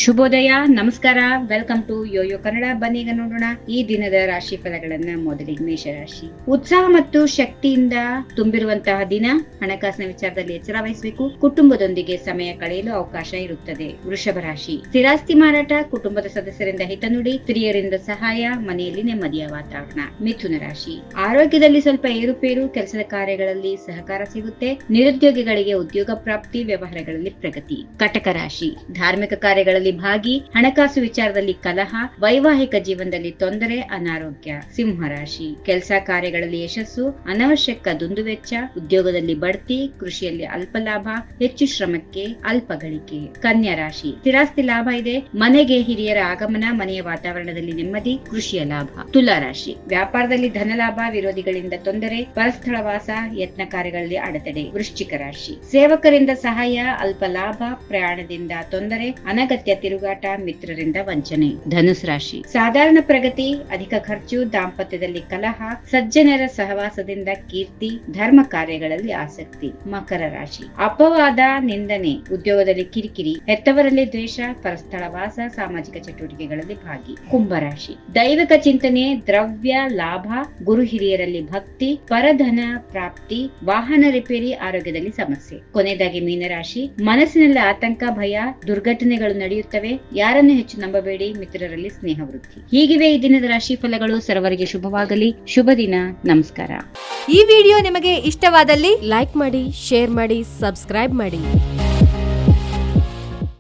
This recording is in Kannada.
ಶುಭೋದಯ, ನಮಸ್ಕಾರ, ವೆಲ್ಕಮ್ ಟು ಯೋಯೋ ಕನ್ನಡ. ಬನ್ನೀಗ ನೋಡೋಣ ಈ ದಿನದ ರಾಶಿ ಫಲಗಳನ್ನ. ಮೊದಲಿಗೆ ಮೇಷರಾಶಿ. ಉತ್ಸಾಹ ಮತ್ತು ಶಕ್ತಿಯಿಂದ ತುಂಬಿರುವಂತಹ ದಿನ. ಹಣಕಾಸಿನ ವಿಚಾರದಲ್ಲಿ ಎಚ್ಚರ ವಹಿಸಬೇಕು. ಕುಟುಂಬದೊಂದಿಗೆ ಸಮಯ ಕಳೆಯಲು ಅವಕಾಶ ಇರುತ್ತದೆ. ವೃಷಭ ರಾಶಿ. ಸ್ಥಿರಾಸ್ತಿ ಮಾರಾಟ, ಕುಟುಂಬದ ಸದಸ್ಯರಿಂದ ಹಿತನುಡಿ, ಸ್ತ್ರೀಯರಿಂದ ಸಹಾಯ, ಮನೆಯಲ್ಲಿ ನೆಮ್ಮದಿಯ ವಾತಾವರಣ. ಮಿಥುನ ರಾಶಿ. ಆರೋಗ್ಯದಲ್ಲಿ ಸ್ವಲ್ಪ ಏರುಪೇರು, ಕೆಲಸದ ಕಾರ್ಯಗಳಲ್ಲಿ ಸಹಕಾರ ಸಿಗುತ್ತೆ. ನಿರುದ್ಯೋಗಿಗಳಿಗೆ ಉದ್ಯೋಗ ಪ್ರಾಪ್ತಿ, ವ್ಯವಹಾರಗಳಲ್ಲಿ ಪ್ರಗತಿ. ಕಟಕ ರಾಶಿ. ಧಾರ್ಮಿಕ ಕಾರ್ಯಗಳಲ್ಲಿ ಭಾಗಿ, ಹಣಕಾಸು ವಿಚಾರದಲ್ಲಿ ಕಲಹ, ವೈವಾಹಿಕ ಜೀವನದಲ್ಲಿ ತೊಂದರೆ, ಅನಾರೋಗ್ಯ. ಸಿಂಹ ರಾಶಿ. ಕೆಲಸ ಕಾರ್ಯಗಳಲ್ಲಿ ಯಶಸ್ಸು, ಅನವಶ್ಯಕ ದುಂದುವೆಚ್ಚ, ಉದ್ಯೋಗದಲ್ಲಿ ಬಡ್ತಿ, ಕೃಷಿಯಲ್ಲಿ ಅಲ್ಪ ಲಾಭ, ಹೆಚ್ಚು ಶ್ರಮಕ್ಕೆ ಅಲ್ಪ ಗಳಿಕೆ. ಕನ್ಯಾ ರಾಶಿ. ಸ್ಥಿರಾಸ್ತಿ ಲಾಭ ಇದೆ, ಮನೆಗೆ ಹಿರಿಯರ ಆಗಮನ, ಮನೆಯ ವಾತಾವರಣದಲ್ಲಿ ನೆಮ್ಮದಿ, ಕೃಷಿಯ ಲಾಭ. ತುಲಾ ರಾಶಿ. ವ್ಯಾಪಾರದಲ್ಲಿ ಧನ ಲಾಭ, ವಿರೋಧಿಗಳಿಂದ ತೊಂದರೆ, ಪರಸ್ಥಳ ವಾಸ, ಯತ್ನ ಕಾರ್ಯಗಳಲ್ಲಿ ಅಡೆತಡೆ. ವೃಶ್ಚಿಕ ರಾಶಿ. ಸೇವಕರಿಂದ ಸಹಾಯ, ಅಲ್ಪ ಲಾಭ, ಪ್ರಯಾಣದಿಂದ ತೊಂದರೆ, ಅನಗತ್ಯ ತಿರುಗಾಟ, ಮಿತ್ರರಿಂದ ವಂಚನೆ. ಧನುಸ್ ರಾಶಿ. ಸಾಧಾರಣ ಪ್ರಗತಿ, ಅಧಿಕ ಖರ್ಚು, ದಾಂಪತ್ಯದಲ್ಲಿ ಕಲಹ, ಸಜ್ಜನರ ಸಹವಾಸದಿಂದ ಕೀರ್ತಿ, ಧರ್ಮ ಕಾರ್ಯಗಳಲ್ಲಿ ಆಸಕ್ತಿ. ಮಕರ ರಾಶಿ. ಅಪವಾದ, ನಿಂದನೆ, ಉದ್ಯೋಗದಲ್ಲಿ ಕಿರಿಕಿರಿ, ಹೆತ್ತವರಲ್ಲಿ ದ್ವೇಷ, ಪರಸ್ಥಳ ವಾಸ, ಸಾಮಾಜಿಕ ಚಟುವಟಿಕೆಗಳಲ್ಲಿ ಭಾಗಿ. ಕುಂಭರಾಶಿ. ದೈವಿಕ ಚಿಂತನೆ, ದ್ರವ್ಯ ಲಾಭ, ಗುರು ಹಿರಿಯರಲ್ಲಿ ಭಕ್ತಿ, ಪರಧನ ಪ್ರಾಪ್ತಿ, ವಾಹನ ರಿಪೇರಿ, ಆರೋಗ್ಯದಲ್ಲಿ ಸಮಸ್ಯೆ. ಕೊನೆಯದಾಗಿ ಮೀನರಾಶಿ. ಮನಸ್ಸಿನಲ್ಲಿ ಆತಂಕ, ಭಯ, ದುರ್ಘಟನೆಗಳು ನಡೆಯುತ್ತವೆ. ಯಾರನ್ನು ಹೆಚ್ಚು ನಂಬಬೇಡಿ, ಮಿತ್ರರಲ್ಲಿ ಸ್ನೇಹ ವೃದ್ಧಿ. ಹೀಗಿವೆ ಈ ದಿನದ ರಾಶಿ ಫಲಗಳು. ಸರ್ವರಿಗೆ ಶುಭವಾಗಲಿ. ಶುಭ ದಿನ. ನಮಸ್ಕಾರ. ಈ ವಿಡಿಯೋ ನಿಮಗೆ ಇಷ್ಟವಾದಲ್ಲಿ ಲೈಕ್ ಮಾಡಿ, ಶೇರ್ ಮಾಡಿ, ಸಬ್ಸ್ಕ್ರೈಬ್ ಮಾಡಿ.